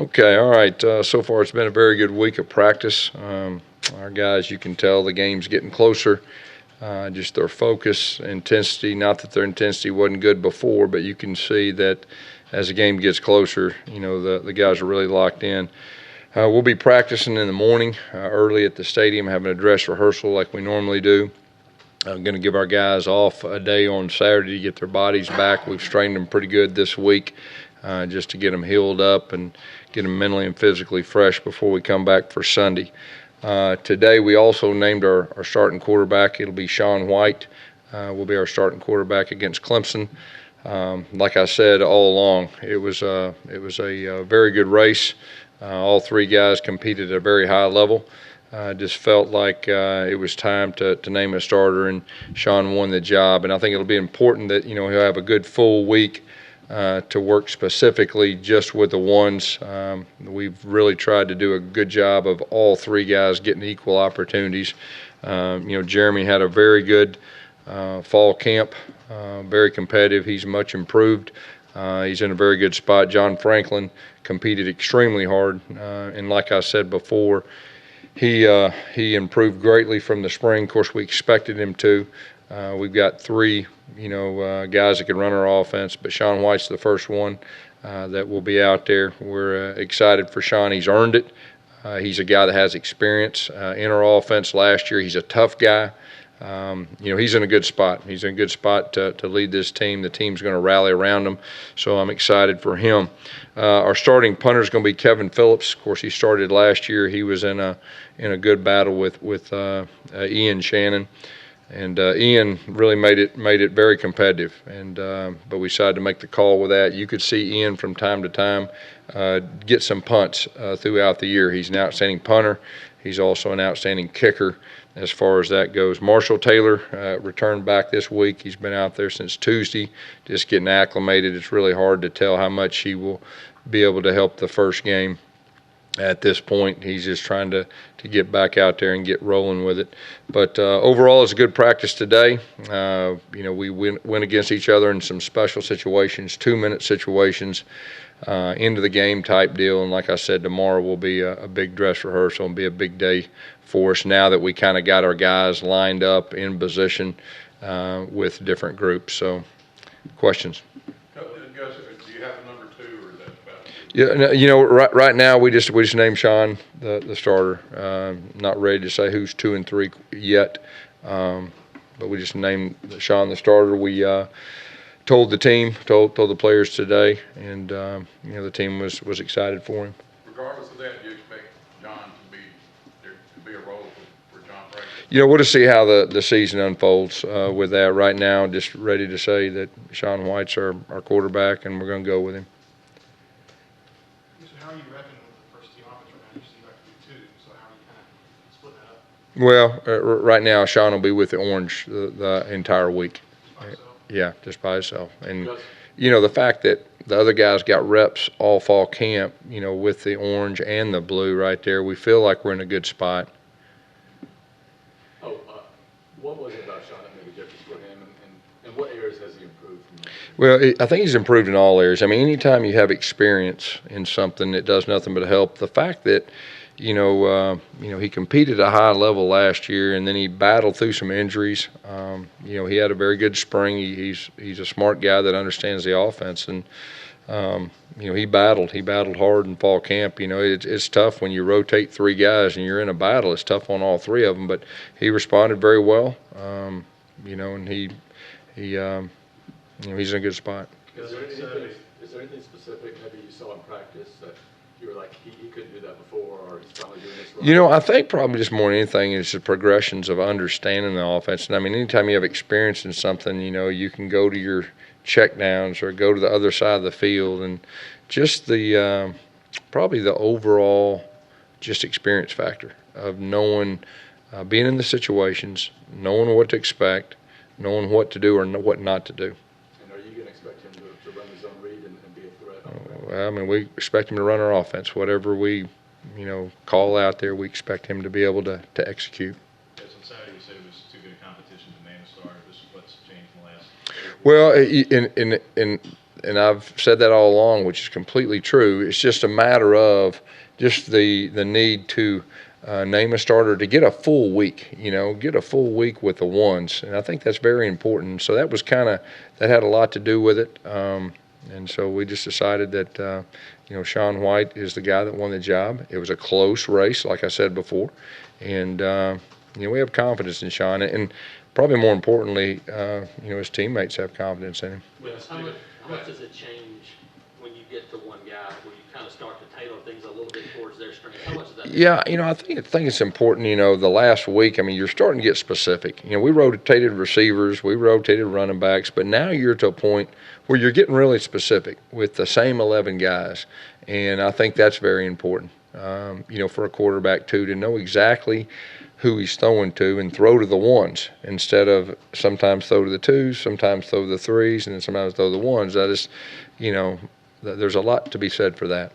Okay, all right. So far, it's been a very good week of practice. Our guys, you can tell the game's getting closer. Just their focus, intensity. Not that their intensity wasn't good before, but you can see that as the game gets closer, the guys are really locked in. We'll be practicing in the morning early at the stadium, having a dress rehearsal like we normally do. I'm going to give our guys off a day on Saturday to get their bodies back. We've strained them pretty good this week just to get them healed up and get them mentally and physically fresh before we come back for Sunday. Today we also named our starting quarterback. It'll be Sean White. Will be our starting quarterback against Clemson. Like I said all along, it was a very good race. All three guys competed at a very high level. Just felt like it was time to name a starter, and Sean won the job. And I think it'll be important that he'll have a good full week to work specifically just with the ones. We've really tried to do a good job of all three guys getting equal opportunities. Jeremy had a very good fall camp, very competitive. He's much improved. He's in a very good spot. John Franklin competed extremely hard, and like I said before, he improved greatly from the spring. Of course, we expected him to. We've got three, guys that can run our offense, but Sean White's the first one that will be out there. We're excited for Sean. He's earned it. He's a guy that has experience in our offense last year. He's a tough guy. He's in a good spot. He's in a good spot to lead this team. The team's going to rally around him, so I'm excited for him. Our starting punter is going to be Kevin Phillips. Of course, he started last year. He was in a good battle with Ian Shannon, and Ian really made it very competitive. But we decided to make the call with that. You could see Ian from time to time get some punts throughout the year. He's an outstanding punter. He's also an outstanding kicker as far as that goes. Marshall Taylor returned back this week. He's been out there since Tuesday, just getting acclimated. It's really hard to tell how much he will be able to help the first game at this point. He's just trying to get back out there and get rolling with it. But overall, it's a good practice today. We went against each other in some special situations, 2-minute situations, into the game type deal. And like I said, tomorrow will be a big dress rehearsal and be a big day for us now that we kind of got our guys lined up in position with different groups. So, questions? Gus, do you have a number 2, or is that about? Yeah, right now we just named Sean the starter. Not ready to say who's 2 and 3 yet, but we just named Sean the starter. We told the team, told the players today, and the team was excited for him. Regardless of that, do you expect John to be a role for John Franklin? We'll just see how the season unfolds with that. Right now, just ready to say that Sean White's our quarterback, and we're going to go with him. So how are you reckoning with the first team offense right now? You see like 2, so how are you kind of splitting that up? Well, right now, Sean will be with the Orange the entire week. Yeah, just by himself. And, the fact that the other guys got reps all fall camp, with the orange and the blue right there, we feel like we're in a good spot. What was it about Sean that made a difference for him, and what areas has he improved from? Well, I think he's improved in all areas. I mean, anytime you have experience in something, it does nothing but help. The fact that, he competed at a high level last year, and then he battled through some injuries. He had a very good spring. He's a smart guy that understands the offense, and he battled hard in fall camp. It's tough when you rotate 3 guys and you're in a battle. It's tough on all 3 of them, but he responded very well. And he's in a good spot. Is there anything specific maybe you saw in practice that you were like, he couldn't do that before, or he's probably doing this right? I think probably just more than anything is the progressions of understanding the offense. And I mean, anytime you have experience in something, you can go to your check downs or go to the other side of the field, and just the probably the overall just experience factor of knowing, being in the situations, knowing what to expect, knowing what to do or what not to do. And are you going to expect him to run his own read and be a threat? Well, I mean, we expect him to run our offense. Whatever we, call out there, we expect him to be able to execute. Yes, on Saturday you said it was too good a competition to name a starter. What's changed in the last? Well, in and I've said that all along, which is completely true. It's just a matter of just the need to name a starter to get a full week, get a full week with the ones. And I think that's very important. So that was that had a lot to do with it. And so we just decided that, Sean White is the guy that won the job. It was a close race, like I said before. And, we have confidence in Sean. And probably more importantly, his teammates have confidence in him. How much does it change when you get to one guy where you kind of start to tailor things a little bit towards their strengths? How much does that mean? Yeah, I think it's important, the last week, you're starting to get specific. We rotated receivers, we rotated running backs, but now you're to a point where you're getting really specific with the same 11 guys. And I think that's very important, for a quarterback, too, to know exactly who he's throwing to and throw to the ones instead of sometimes throw to the twos, sometimes throw to the threes, and then sometimes throw to the ones. There's a lot to be said for that.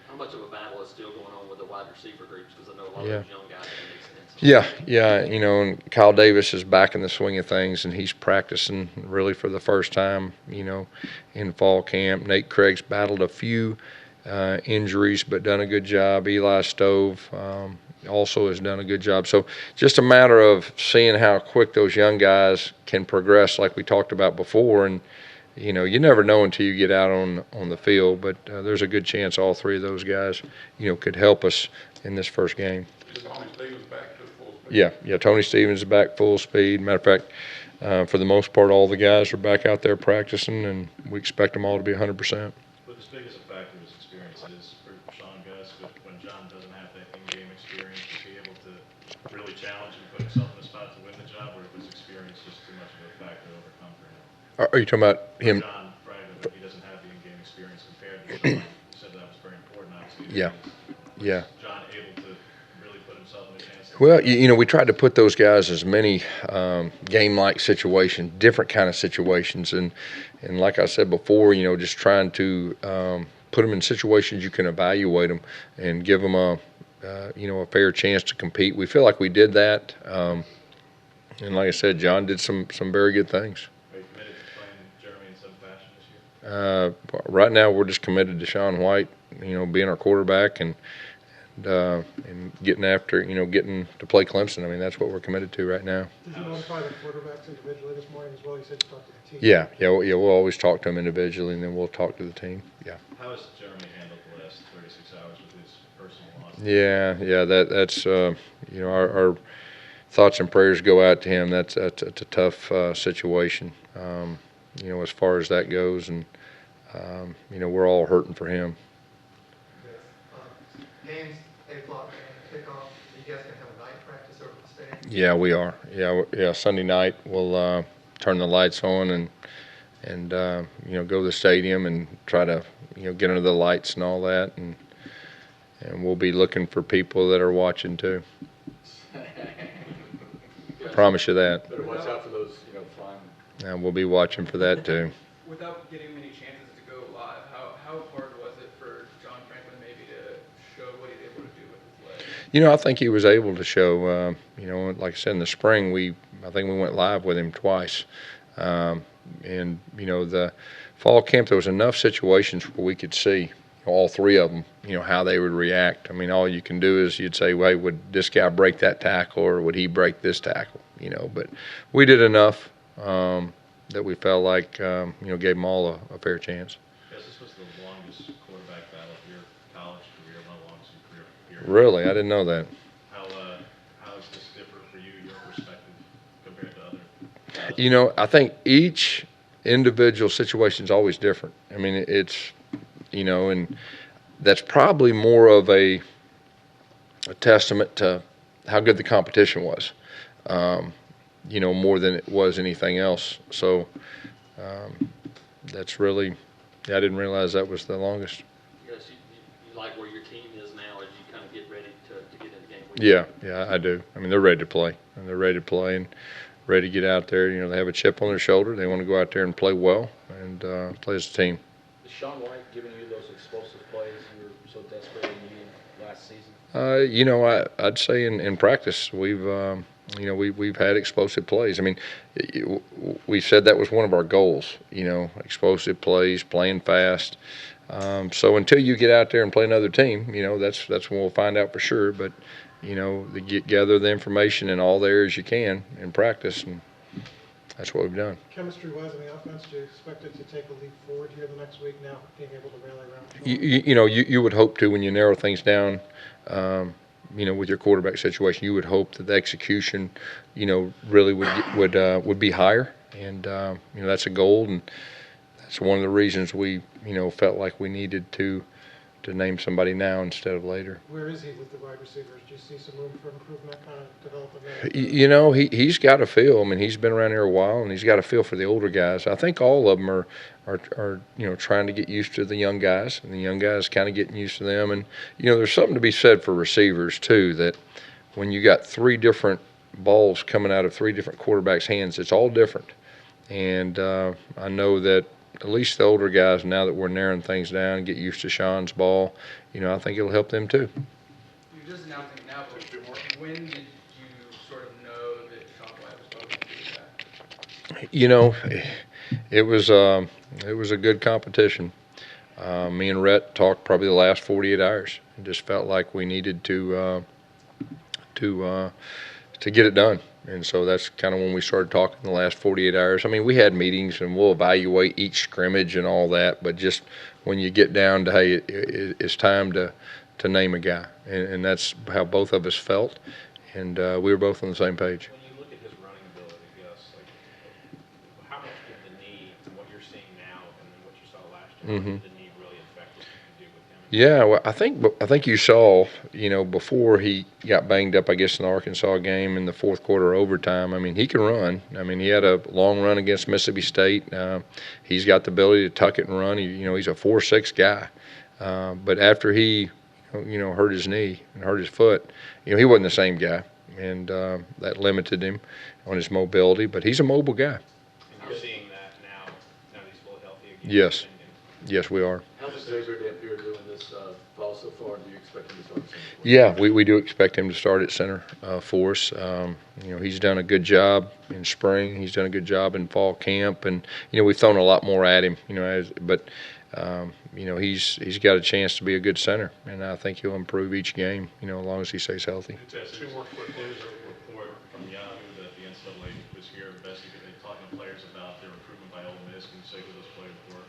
How much of a battle is still going on with the wide receiver groups? Because I know a lot of those young guys, that makes sense. Yeah, and Kyle Davis is back in the swing of things, and he's practicing really for the first time, in fall camp. Nate Craig's battled a few injuries, but done a good job. Eli Stove also has done a good job. So just a matter of seeing how quick those young guys can progress, like we talked about before. And you never know until you get out on the field, but there's a good chance all three of those guys could help us in this first game. Is Tony Stevens back to full speed? Yeah, Tony Stevens is back full speed. Matter of fact, for the most part, all the guys are back out there practicing, and we expect them all to be 100%. But the biggest factor is experience is for Sean, Gus, but when John doesn't have that in-game experience, is he able to really challenge and put himself in a spot to win the job, or was experience just too much of a factor to overcome for him? Are you talking about him? John, right, but he doesn't have the in-game experience compared to Sean. You said that was very important, obviously. Yeah. Yeah. Was John able to really put himself in a chance? Well, we tried to put those guys as many game-like situations, different kind of situations, and like I said before, just trying to put them in situations you can evaluate them and give them a fair chance to compete. We feel like we did that, and like I said, John did some very good things. Are you committed to playing Jeremy in some fashion this year? Right now, we're just committed to Sean White, being our quarterback and getting after, getting to play Clemson. That's what we're committed to right now. Did you notify the quarterbacks individually this morning as well? You said you talked to the team. Yeah, we'll always talk to them individually, and then we'll talk to the team. Yeah. How has Jeremy handled the last 36 hours with his personal loss? Yeah, that's our thoughts and prayers go out to him. That's a tough situation, as far as that goes, and we're all hurting for him. Games 8 o'clock kickoff. Are you guys gonna have a night practice over at the stadium? Yeah, we are. Yeah. Sunday night we'll turn the lights on and go to the stadium and try to get under the lights and all that, and we'll be looking for people that are watching too. Promise you that. Better watch out for those, flying. And we'll be watching for that too. Without getting many chances to go live, how hard was it for John Franklin maybe to show what he was able to do with his legs? I think he was able to show, like I said, in the spring, I think we went live with him twice. And, the fall camp, there was enough situations where we could see all three of them, how they would react. All you can do is you'd say, well, would this guy break that tackle or would he break this tackle? But we did enough that we felt like, gave them all a fair chance. Yes, this was the longest quarterback battle of your college career, one of the longest in your career. Really? I didn't know that. How is this different for you, your perspective, compared to other? I think each individual situation is always different. It's, and that's probably more of a testament to how good the competition was, more than it was anything else. So that's really, I didn't realize that was the longest. Yes, you like where your team is now as you kind of get ready to get in the game. Yeah, I do. They're ready to play, and ready to get out there. They have a chip on their shoulder. They want to go out there and play well and play as a team. Is Sean White giving you those explosive plays you were so desperately needing last season? I'd say in practice we've we've had explosive plays. I mean, we said that was one of our goals, explosive plays, playing fast. So until you get out there and play another team, that's when we'll find out for sure. But, gather the information in all the areas you can in practice, and that's what we've done. Chemistry-wise on the offense, do you expect it to take a leap forward here the next week now, being able to rally around? You would hope to when you narrow things down, with your quarterback situation. You would hope that the execution, really would be higher, and that's a goal, and that's one of the reasons we felt like we needed to name somebody now instead of later. Where is he with the wide receivers? Do you see some room for improvement, kind of development? He's got a feel. I mean, he's been around here a while, and he's got a feel for the older guys. I think all of them are trying to get used to the young guys, and the young guys kind of getting used to them. And there's something to be said for receivers too, that when you got 3 different balls coming out of 3 different quarterbacks' hands, it's all different. And I know that at least the older guys, now that we're narrowing things down, get used to Sean's ball, I think it'll help them too. You're just announcing it now, but when did you sort of know that Sean White was going to do that? It was a good competition. Me and Rhett talked probably the last 48 hours and just felt like we needed to get it done. And so that's kind of when we started talking the last 48 hours. I mean, we had meetings, and we'll evaluate each scrimmage and all that, but just when you get down to, hey, it's time to name a guy. And that's how both of us felt, and we were both on the same page. When you look at his running ability, Gus, how much did the knee, and what you're seeing now and then what you saw last year, how did the knee really affect what you can do with him? Yeah, well, I think you saw, before he got banged up, I guess, in the Arkansas game in the fourth quarter overtime. I mean, he can run. I mean, he had a long run against Mississippi State. He's got the ability to tuck it and run. He's a 4'6" guy. But after he, hurt his knee and hurt his foot, he wasn't the same guy, and that limited him on his mobility. But he's a mobile guy. And you're seeing that now that he's fully healthy again? Yes. Yes, we are. How much Xavier Dampier doing this fall so far? Do you expect him to start? Yeah, we do expect him to start at center for us. He's done a good job in spring. He's done a good job in fall camp, and we've thrown a lot more at him. But he's got a chance to be a good center, and I think he'll improve each game. As long as he stays healthy. There's a report from Yahoo that the NCAA was here basically talking to players about their improvement by Ole Miss. Can you say who those players were?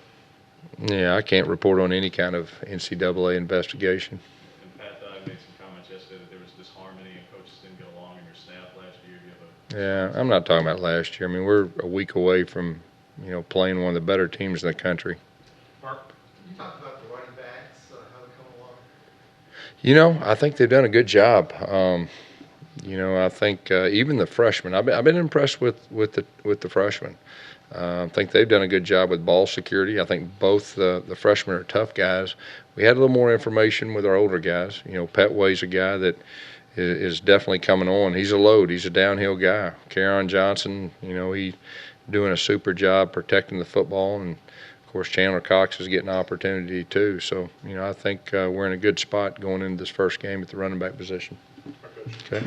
Yeah, I can't report on any kind of NCAA investigation. And Pat Dye made some comments yesterday that there was disharmony and coaches didn't get along in your staff last year. Do you have Yeah, I'm not talking about last year. I mean, we're a week away from, playing one of the better teams in the country. Mark? You talked about the running backs, how they're coming along. I think they've done a good job. I think even the freshmen. I've been impressed with the freshmen. I think they've done a good job with ball security. I think both the freshmen are tough guys. We had a little more information with our older guys. Petway's a guy that is definitely coming on. He's a load. He's a downhill guy. Kerryon Johnson, he's doing a super job protecting the football. And, of course, Chandler Cox is getting an opportunity too. So, I think we're in a good spot going into this first game at the running back position. Okay.